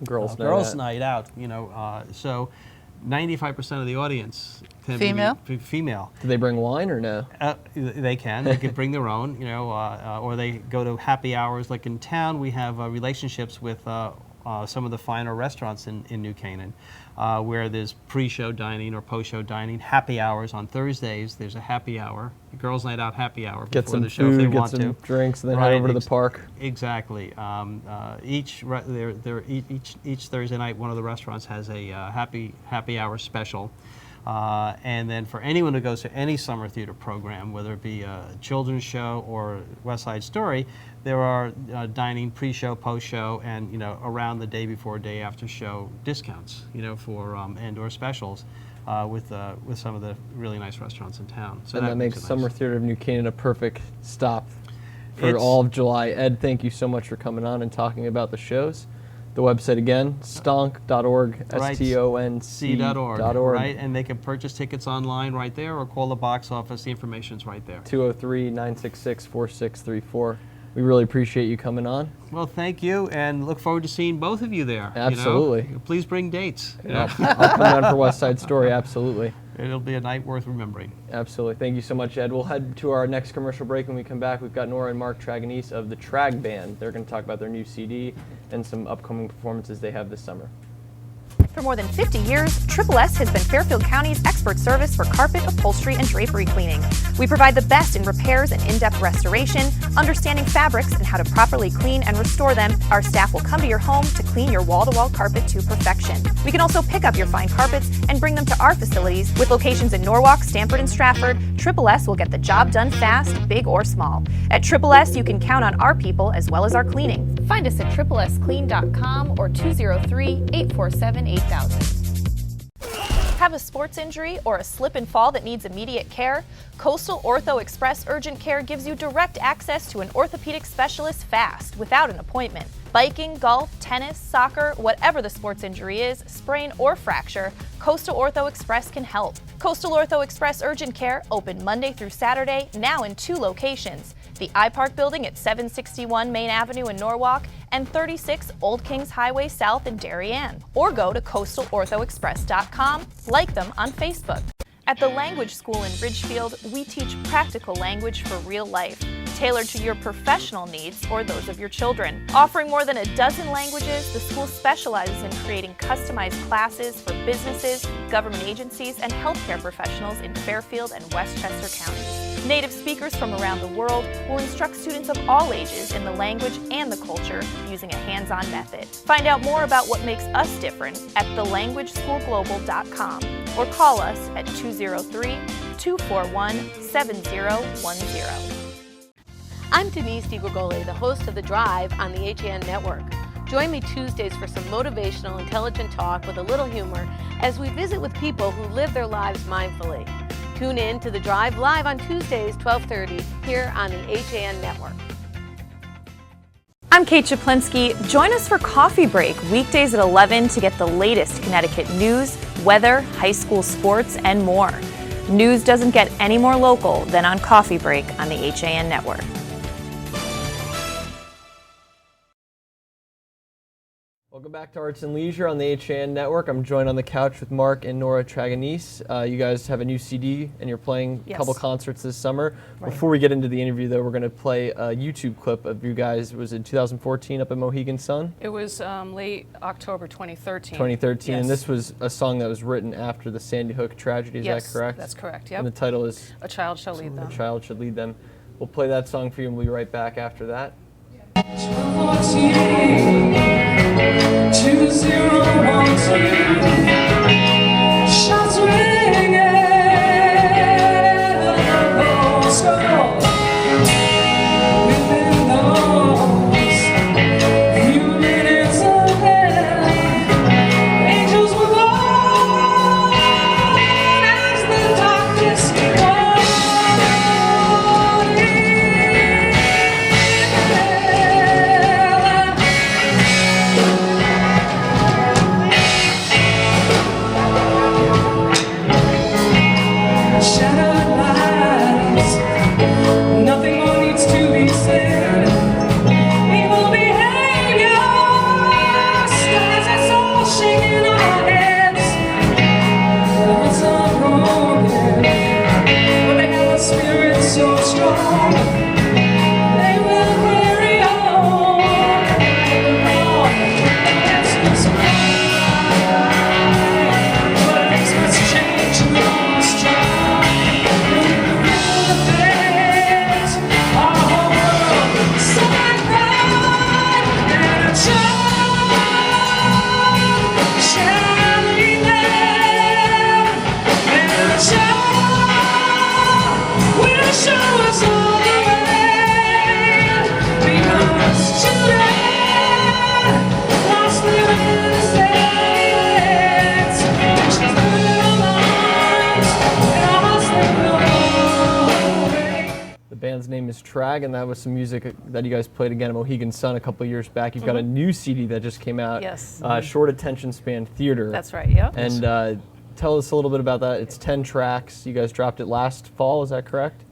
Girls' night out. You know, so 95% of the audience can Female? be female. Do they bring wine or no? They can. They could bring their own, you know, or they go to happy hours. Like in town, we have relationships with some of the finer restaurants in New Canaan, where there's pre-show dining or post-show dining. Happy hours on Thursdays. There's a happy hour, Girls' Night Out happy hour Get before some the show if they food, get want some to. drinks, and then head over to the park. Exactly. Each Thursday night, one of the restaurants has a happy hour special. And then for anyone who goes to any summer theater program, whether it be a children's show or West Side Story, there are dining pre-show, post-show, and, you know, around the day before, day after show discounts, you know, for and/or specials with some of the really nice restaurants in town. So and that makes it nice. Summer Theater of New Canaan a perfect stop for all of July. Ed, thank you so much for coming on and talking about the shows. The website again, stonc.org, Right. STONC.org. Right, and they can purchase tickets online right there or call the box office. The information's right there. 203-966-4634. We really appreciate you coming on. Well, thank you, and look forward to seeing both of you there. Absolutely. You know? Please bring dates. You Yeah, know? I'll come down for West Side Story, absolutely. It'll be a night worth remembering. Absolutely. Thank you so much, Ed. We'll head to our next commercial break. When we come back, we've got Nora and Mark Traganese of the Trag Band. They're going to talk about their new CD and some upcoming performances they have this summer. For more than 50 years, Triple S has been Fairfield County's expert service for carpet, upholstery, and drapery cleaning. We provide the best in repairs and in-depth restoration, understanding fabrics and how to properly clean and restore them. Our staff will come to your home to clean your wall-to-wall carpet to perfection. We can also pick up your fine carpets and bring them to our facilities. With locations in Norwalk, Stamford, and Stratford, Triple S will get the job done fast, big or small. At Triple S, you can count on our people as well as our cleaning. Find us at triplesclean.com or 203-847-8000. Have a sports injury or a slip and fall that needs immediate care? Coastal Ortho Express Urgent Care gives you direct access to an orthopedic specialist fast, without an appointment. Biking, golf, tennis, soccer, whatever the sports injury is, sprain or fracture, Coastal Ortho Express can help. Coastal Ortho Express Urgent Care, open Monday through Saturday, now in 2 locations. The iPark building at 761 Main Avenue in Norwalk and 36 Old Kings Highway South in Darien. Or go to coastalorthoexpress.com, like them on Facebook. At the Language School in Ridgefield, we teach practical language for real life, tailored to your professional needs or those of your children. Offering more than a dozen languages, the school specializes in creating customized classes for businesses, government agencies, and healthcare professionals in Fairfield and Westchester counties. Native speakers from around the world will instruct students of all ages in the language and the culture using a hands-on method. Find out more about what makes us different at thelanguageschoolglobal.com or call us at 203-241-7010. I'm Denise DiGregoli, the host of The Drive on the HAN Network. Join me Tuesdays for some motivational, intelligent talk with a little humor as we visit with people who live their lives mindfully. Tune in to The Drive live on Tuesdays, 12:30, here on the HAN Network. I'm Kate Chaplinsky. Join us for Coffee Break, weekdays at 11 to get the latest Connecticut news, weather, high school sports, and more. News doesn't get any more local than on Coffee Break on the HAN Network. Welcome back to Arts and Leisure on the HAN Network. I'm joined on the couch with Mark and Nora Traganese. You guys have a new CD and you're playing a couple concerts this summer. Right. Before we get into the interview, though, we're going to play a YouTube clip of you guys. Was it 2014 up at Mohegan Sun? It was late October 2013. 2013, yes. And this was a song that was written after the Sandy Hook tragedy. Is that correct? That's correct. Yep. And the title is A Child Shall Lead Them. A Child Should Lead Them. We'll play that song for you, and we'll be right back after that. 2012 shots ringing at the postcode within those few minutes of hell. Angels were born as the darkness so strong, they will carry on. That's what's right. Lives must change and we must try. The things our whole world side by and a child shall lead them, and a child will show us all the way, because children lost their innocence, she's their lives and lost their glory. The band's name is Trag, and that was some music that you guys played again at Mohegan Sun a couple years back. You've got a new CD that just came out. Yes. Short Attention Span Theater. That's right, yep. And tell us a little bit about that. It's 10 tracks. You guys dropped it last fall, is that correct?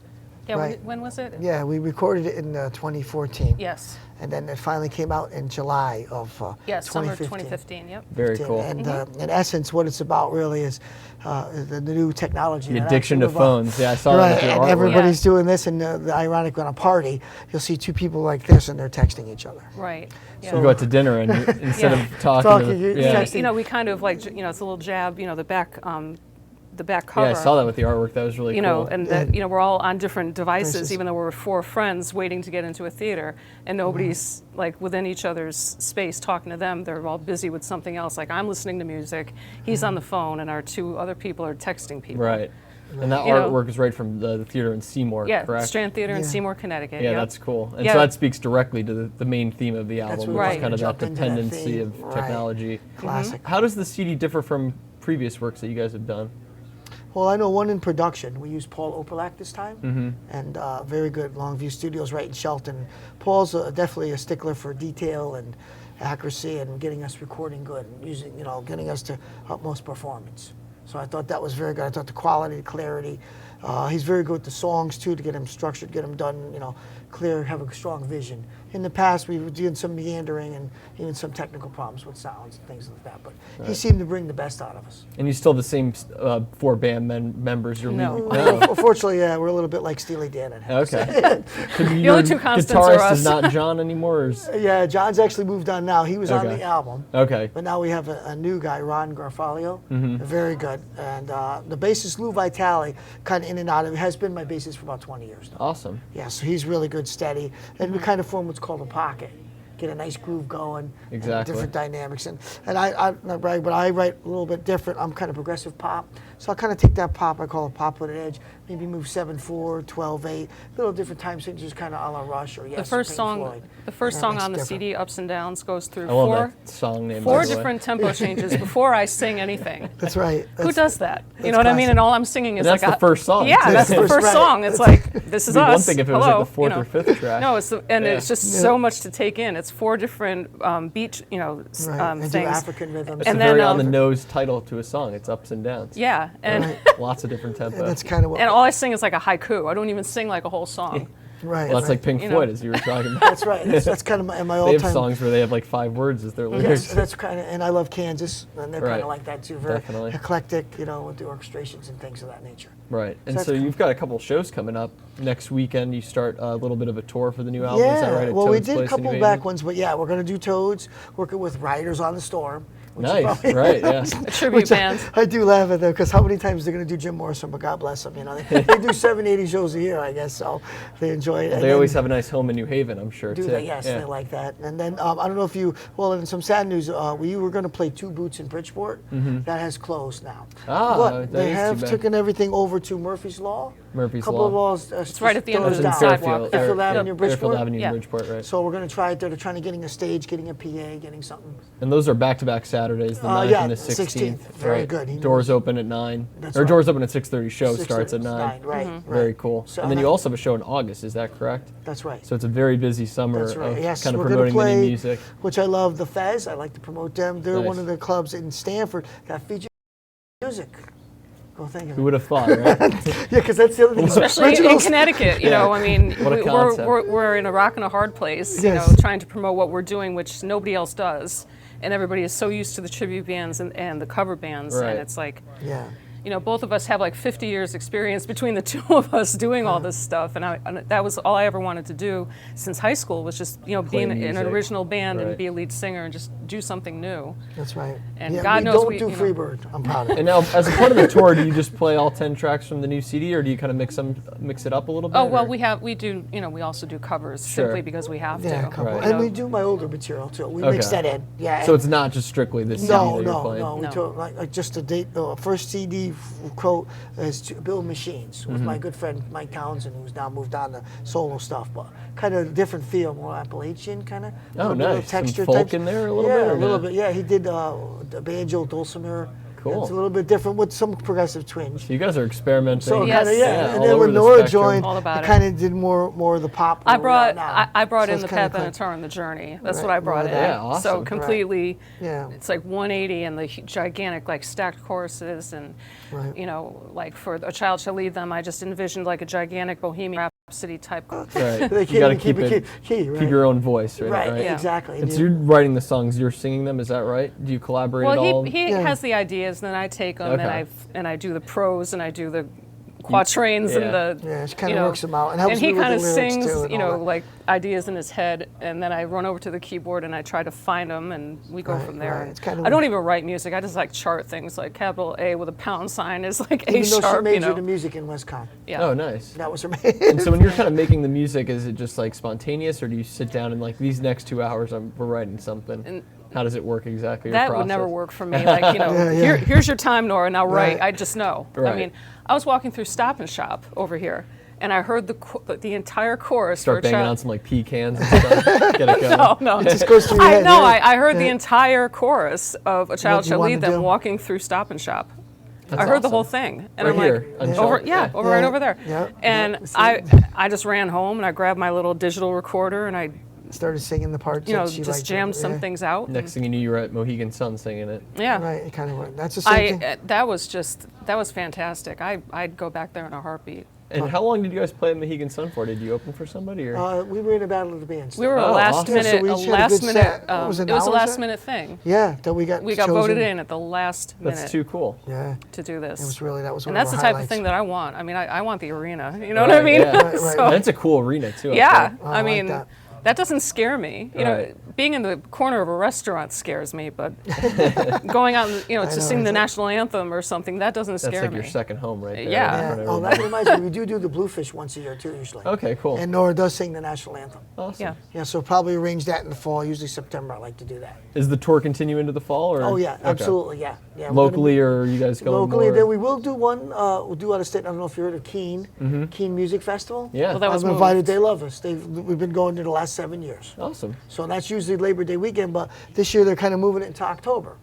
Yeah, Right. when was it? Yeah, we recorded it in 2014. Yes. And then it finally came out in July of Summer 2015. 2015, yep. Very cool. And in essence, what it's about really is the new technology. The that addiction actually to phones. Yeah, I saw right, that with your and artwork. everybody's doing this, and the ironic on a party, you'll see two people like this, and they're texting each other. Right. Yeah. You go out to dinner and instead of talking, you're yeah. texting. You know, we kind of like, you know, it's a little jab, you know, the back cover. Yeah, I saw that with the artwork. That was really You cool. know, and you know, we're all on different devices, even though we're four friends waiting to get into a theater, and nobody's like within each other's space talking to them. They're all busy with something else. Like I'm listening to music, he's on the phone, and our two other people are texting people. Right. And that You know, artwork is right from the theater in Seymour, Yeah, correct? Strand Theater in Seymour, Connecticut. Yeah, yep. that's cool. And Yeah. so that speaks directly to the main theme of the album, what which is we kind of that jump into that dependency theme. of Right. technology. Classic. How does the CD differ from previous works that you guys have done? Well, I know one in production. We used Paul Opelak this time, and very good. Longview Studios right in Shelton. Paul's definitely a stickler for detail and accuracy and getting us recording good and using, getting us to utmost performance. So I thought that was very good. I thought the quality, the clarity. He's very good with the songs too, to get them structured, get them done, clear, have a strong vision. In the past, we were doing some meandering and even some technical problems with sounds and things like that. But he seemed to bring the best out of us. And you still have the same four band members? You're No. leading? Unfortunately, yeah, we're a little bit like Steely Dan. I'd have to say. Okay. The only two constants guitarist are us. is not John anymore? Or is, Yeah, John's actually moved on now. He was on Okay. the album. okay. But now we have a new guy, Ron Garfalio, very good. And the bassist, Lou Vitale, kind of in and out of, has been my bassist for about 20 years now. Awesome. Yeah, so he's really good, steady. And we kind of form what's called a pocket. Get a nice groove going. and Exactly. different dynamics. And I not brag, but I write a little bit different. I'm kind of progressive pop. So I kind of take that pop, I call it pop with an edge, maybe move 7/4, 12/8, little different time signatures, kind of a la Rush or Yes. The or first Pink song, Floyd. the first Yeah, song it's on the different. CD, Ups and Downs, goes through I love four that song name. by the way. different tempo changes before I sing anything. That's right. Who does that? You that's know what I mean? classic. And all I'm singing is And that's like the first song, Yeah, too. that's the That's first right. song. It's like this is It'd be us. one thing if it was Hello, like the fourth or fifth track. No, it's and Yeah. it's just so much to take in. It's four different beat, Right. And do things. African rhythms. It's and a then, very on the nose title to a song. It's Ups and Downs. Yeah, and Lots of different tempos. And that's kind of what. and all I sing is like a haiku. I don't even sing like a whole song. right. Well, that's right. like Pink You Floyd, know. as you were talking about. That's right. That's kind of my They all-time. have songs where they have like 5 words as their lyrics. Yes, that's kind of, and I love Kansas, and they're kind Right. of like that too. Very Definitely. eclectic, with the orchestrations and things of that nature. Right. And that's so cool. you've got a couple shows coming up. Next weekend you start a little bit of a tour for the new album. Yeah, Is that right? At well, we Toad's did a Place in couple New back Haven? ones, but yeah, we're going to do Toads, working with Riders on the Storm. which is Nice. probably- Right. Yeah. A tribute band. I do laugh at them because how many times they're going to do Jim Morrison, but God bless them. They do 70, 80 shows a year, I guess, so they enjoy it. And They then- always have a nice home in New Haven, I'm sure, Do too. they? Yes, Yeah. they like that. And then I don't know if you. Well, in some sad news, we were going to play Two Boots in Bridgeport. That has closed now. Ah, but that they is too have bad. taken everything over to Murphy's Law. Murphy's couple Law. of laws. It's right at the end of those the down. sidewalk. Fairfield Avenue, Fairfield Bridgeport. Avenue, Yeah. Bridgeport, right. So we're going to try it there. They're trying to getting a stage, getting a PA, getting something. And those are back-to-back Saturdays, the 9th yeah, and the 16th. 16th. Very right. good. He Doors knows. open at 9. That's or right. doors open at 6:30. Show 6:30, starts at 9. Right, Very right. cool. So and then you that- also have a show in August, is that correct? That's right. So it's a very busy summer That's right. of Yes, kind of we're going to promoting the new play, music. which I love, the Fez. I like to promote them. They're Nice. one of the clubs in Stanford that feature music. Go think of Who it. would have thought, right? Yeah, because that's the other thing. Especially in Originals- Connecticut, you know, I mean, What a concept. we're in a rock and a hard place, Yes. trying to promote what we're doing, which nobody else does. And everybody is so used to the tribute bands and the cover bands. Right. And it's like, Yeah. both of us have like 50 years experience between the two of us doing all this stuff. And that was all I ever wanted to do since high school was just, being in an music. original band Right. and be a lead singer and just do something new. That's right. And yeah, God we knows don't we- do you know. Freebird. I'm proud of it. And now, as a part of the tour, do you just play all 10 tracks from the new CD, or do you kind of mix it up a little bit? Oh, well, or- we do, we also do covers Sure. simply because we have Yeah, to. a couple. Right. And we do my older material too. We mix Okay. that in. Yeah. So it's not just strictly this CD no, that you're no, playing? no. We No. took like just a date. First CD quote is to build machines with Mm-hmm. my good friend Mike Townsend, who's now moved on to solo stuff, but kind of different feel, more Appalachian kind of. Oh, nice. Some Texture folk types. in there a little yeah, bit, or a little no? bit. Yeah, he did the banjo, dulcimer. Cool. It's a little bit different with some progressive twinge. So you guys are experimenting. So Yes. kind of Yeah, and all then over when the Nora spectrum. joined, All about it. kind of did more of the pop. I where we are brought now. I brought So in it's the kinda pep and the quick. turn, the journey. That's Right, what I brought more in. of that. Yeah, awesome. So Right. completely, Yeah. it's like 180 and the gigantic like stacked choruses and Right. like for A Child Shall Lead Them, I just envisioned like a gigantic bohemian city type. Right. They You got to can't keep even it. key, right? Keep your own voice, right? Right, Yeah. exactly. And so you're writing the songs, you're singing them. Is that right? Do you collaborate at all? Well, he has the ideas, then I take them Okay. and I do the prose and I do the quatrains Yeah. and the Yeah, it kind of works them out and helps and he me with kind the of lyrics sings, too. And you all know, that. like ideas in his head, and then I run over to the keyboard and I try to find them, and we go Right, from there. right. It's kind of I don't even write music. I just like chart things, like capital A with a pound sign is like Even A though sharp, she you majored know. in music in Wisconsin. Yeah. Oh, nice. That was her And so when you're kind of making the music, is it just like spontaneous, or do you sit down and like these next 2 hours we're writing something? How does it work exactly? That would never work for me. Like, you know, here's your time, Nora, now write. Right. I just know. Right. I mean, I was walking through Stop and Shop over here, and I heard the entire chorus. Start for banging Child- on some like pecans and stuff. Get it going. No, It just goes through your I head. know. yeah. I heard the Yeah. entire chorus of A Child you Shall wanna Lead Them do? walking through Stop and Shop. That's I heard the awesome. whole thing, and Right I'm here, on like, Shelf. over, Yeah. right over there. Yeah, And yeah, I just ran home and I grabbed my little digital recorder and I, Started singing the parts you know, that she just liked. jammed some yeah. things out. Next thing you knew, you were at Mohegan Sun singing it. Yeah. Right, it kind of worked. That's the same thing. That was fantastic. I'd go back there in a heartbeat. And how long did you guys play at Mohegan Sun for? Did you open for somebody, or? We were in a battle of the bands. We were Oh, a last awesome. minute, Yeah, so we a each had a last good minute. set. What was it, It was a an hour last set? minute thing. Yeah, that we got We got chosen. voted in at the last minute. That's too cool. Yeah, to do this. it was really, that was one And of that's our the type highlights. of thing that I want. I mean, I want the arena. You know what I mean? Yeah. Right, right, So- And it's a cool arena too. yeah. Oh, I I like mean, that. that doesn't scare me. You know, Right. being in the corner of a restaurant scares me, but going out, you know, I to know, sing the it's- national anthem or something, that doesn't That's scare like me. your second home right there. Yeah. Yeah. Whatever. Oh, that reminds me, we do the Bluefish once a year too, usually. Okay, cool. And Nora does sing the national anthem. Awesome. Yeah. Yeah, so probably arrange that in the fall, usually September. I like to do that. Is the tour continue into the fall, or? Oh yeah, Okay. absolutely, yeah. Yeah. we're gonna Locally, be- or are you guys going locally, more? then we will do one. We'll do out of state. I don't know if you heard of Keene, Keene Music Festival. Yeah. Well, that was I've invited. moved. They love us. We've been going there the last 7 years. Awesome. So that's usually Labor Day weekend, but this year they're kind of moving it into October,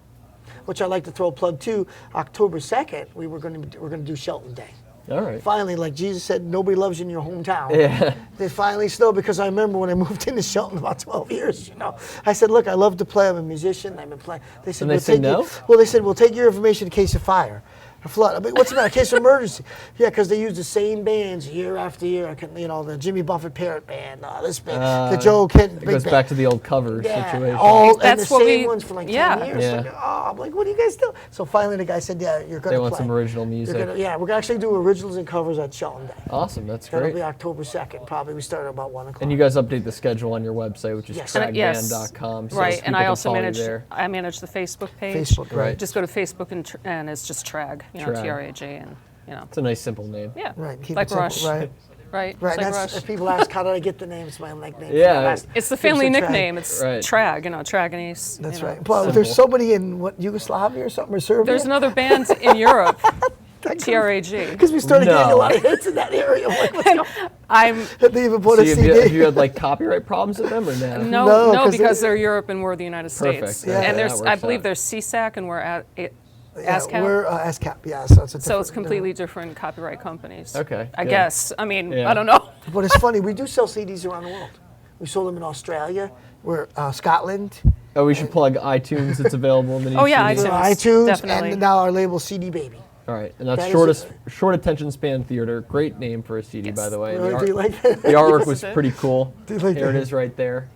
which I'd like to throw a plug to. October 2nd, we're going to do Shelton Day. All right. Finally, like Jesus said, nobody loves you in your hometown. Yeah. They finally snowed, because I remember when I moved into Shelton about 12 years, you know. I said, look, I love to play. I'm a musician. I've been playing. They said, And they "We'll said take no? Well, they said, we'll take your information in case of fire. A flood. I'm like, what's the matter? Case of emergency. Yeah, because they use the same bands year after year. I can, you know, the Jimmy Buffett Parrot Band, this band, the Joe Kent It Big goes Band. back to the old cover Yeah, situation. all and the That's what same we- ones for like yeah. 10 years. Yeah. Like, oh, I'm like, what do you guys do? So finally, the guy said, yeah, you're going They to want play. some original music. Yeah, we're going to actually do originals and covers at Shelton Day. Awesome. That's That'll great. be October 2nd, probably. We start at about 1 o'clock. And you guys update the schedule on your website, which is Yes. tragband.com. So Right, people and I can also follow you manage. there. I manage the Facebook page. Facebook, Right. Just go to Facebook and it's just Trag, you know, Trag. TRAG, and you know, It's a nice, simple name. yeah, Right, keep like it simple, Rush, right. right, Right, It's like that's, Rush. if people ask, how did I get the name? It's my nickname. Yeah. It's the family Trag. nickname. It's Right. Trag, you know, Traganese. That's you know. right. But Simple. there's somebody in, what, Yugoslavia or something, or Serbia? There's another band in Europe, TRAG. Because we started getting a No. lot of hits in that area. I'm like, what's going on? I'm They even put So a have CD. you had like copyright problems with them, or no? No, no, 'cause because they- they're Europe and we're the United States. Perfect. Yeah. And that there's, works I believe out. there's CSAC and we're at Yeah, ASCAP. we're ASCAP, yeah. So it's, a So it's different- completely different copyright companies. Okay, I good. guess. I mean, Yeah. I don't know. But it's funny, we do sell CDs around the world. We sold them in Australia, we're Scotland, Oh, we should plug iTunes. It's available in the new Oh, yeah, CD. iTunes. iTunes, definitely. and now our label CD Baby. All right, and that's That is short attention span theater. Great name for a CD, by the way. Really, The do you like that? The artwork Yes, was it is. pretty cool. you like Here it that? is right there.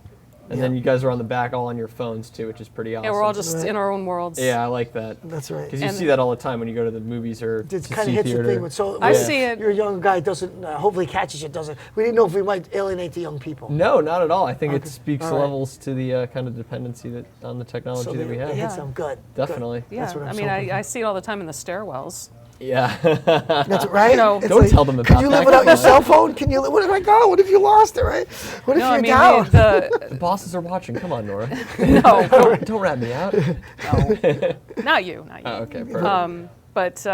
And then you guys are on the back all on your phones too, which is pretty awesome. Yeah, we're all just in our own worlds. Yeah, I like that. That's right. Because you And- see that all the time when you go to the movies or It to kind see of hits theater. the thing. With, so I yeah. see it. You're a young guy, doesn't hopefully catches it. Doesn't. We didn't know if we might alienate the young people. No, not at all. I think it Okay. speaks All right. levels to the kind of dependency that on the technology So that we it have. hits them good. Definitely. Good. Yeah, That's what I'm I mean, hoping. I see it all the time in the stairwells. Yeah. That's right. know, It's Don't tell them Could about you that. live without your Come on. cell phone? Can you? What if I go? What if you lost it? Right? What if No, you're I mean, down? the, The bosses are watching. Come on, Nora. no, Don't rat me out. not you, not you. Oh, okay, perfect. But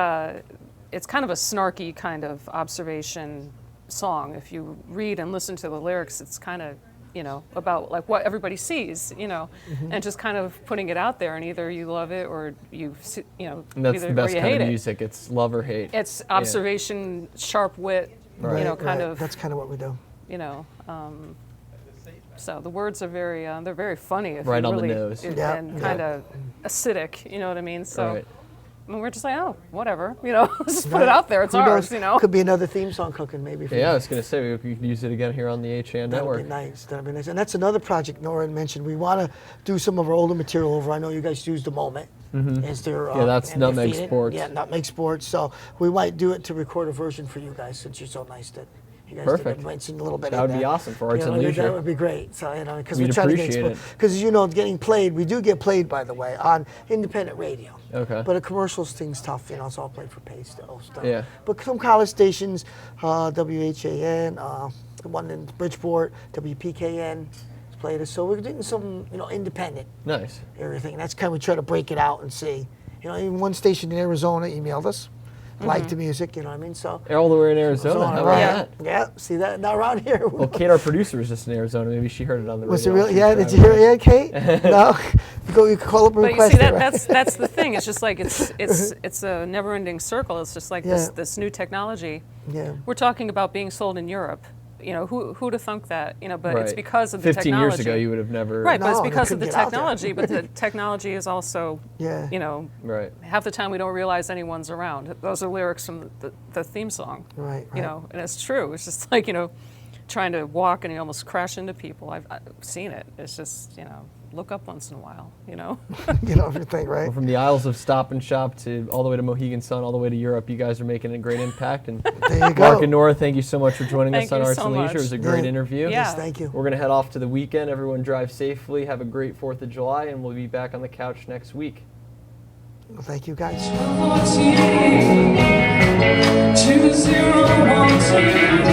it's kind of a snarky kind of observation song. If you read and listen to the lyrics, it's kind of, you know, about like what everybody sees, you know, and just kind of putting it out there, and either you love it or you know, And that's either the best or you kind hate of it. music. It's love or hate. It's observation, sharp wit, you know, kind of, That's kind of what we do. you know. So the words are very, they're very funny. If Right you on the really, nose. Yeah, and yeah. kind of acidic, you know what I mean? So. Right. And we're just like, oh, whatever, just put it out there. It's Who ours, knows? Could be another theme song cooking maybe. Yeah, I was going to say we could use it again here on the HAN network. That'd be nice. That'd be nice. And that's another project Nora had mentioned. We want to do some of our older material over. I know you guys used a moment. Is there? Yeah, that's Nutmeg Sports. Yeah, Nutmeg Sports. So we might do it to record a version for you guys since you're so nice that. You guys Perfect. Might sing a little bit. That would be awesome for Arts and Leisure. That would be great. So because we'd we're trying to appreciate it. Because getting played. We do get played, by the way, on independent radio. Okay. But a commercials thing's tough. It's all played for pay still. Stuff. Yeah. But some college stations, WHAN, the one in Bridgeport, WPKN, played us. So we're doing some, independent. Nice. Everything. And that's kind of we try to break it out and see. Even one station in Arizona emailed us. Like the music, you know what I mean? So all the way in Arizona. How about that? Yeah, see that? Not around here. Well, Kate, our producer, is just in Arizona. Maybe she heard it on the radio. Was it really? Yeah, did you hear it, yeah, Kate? No? You can call up and request it. But you see, that's the thing. It's just like it's a never-ending circle. It's just like this new technology. Yeah. We're talking about being sold in Europe. Who'd have thunk that? But it's because of the 15 technology. 15 years ago, you would have never. Right, but it's because of the technology. But the technology is also, right. Half the time we don't realize anyone's around. Those are lyrics from the theme song. Right. And it's true. It's just like trying to walk and you almost crash into people. I've seen it. It's just look up once in a while. Get off your thing, right? Well, from the Isles of Stop and Shop to all the way to Mohegan Sun, all the way to Europe, you guys are making a great impact. And there you go. Mark and Nora, thank you so much for joining us on Arts and Leisure. It was a great interview. Yes, thank you. We're going to head off to the weekend. Everyone drive safely. Have a great 4th of July, and we'll be back on the couch next week. Well, thank you, guys. 2012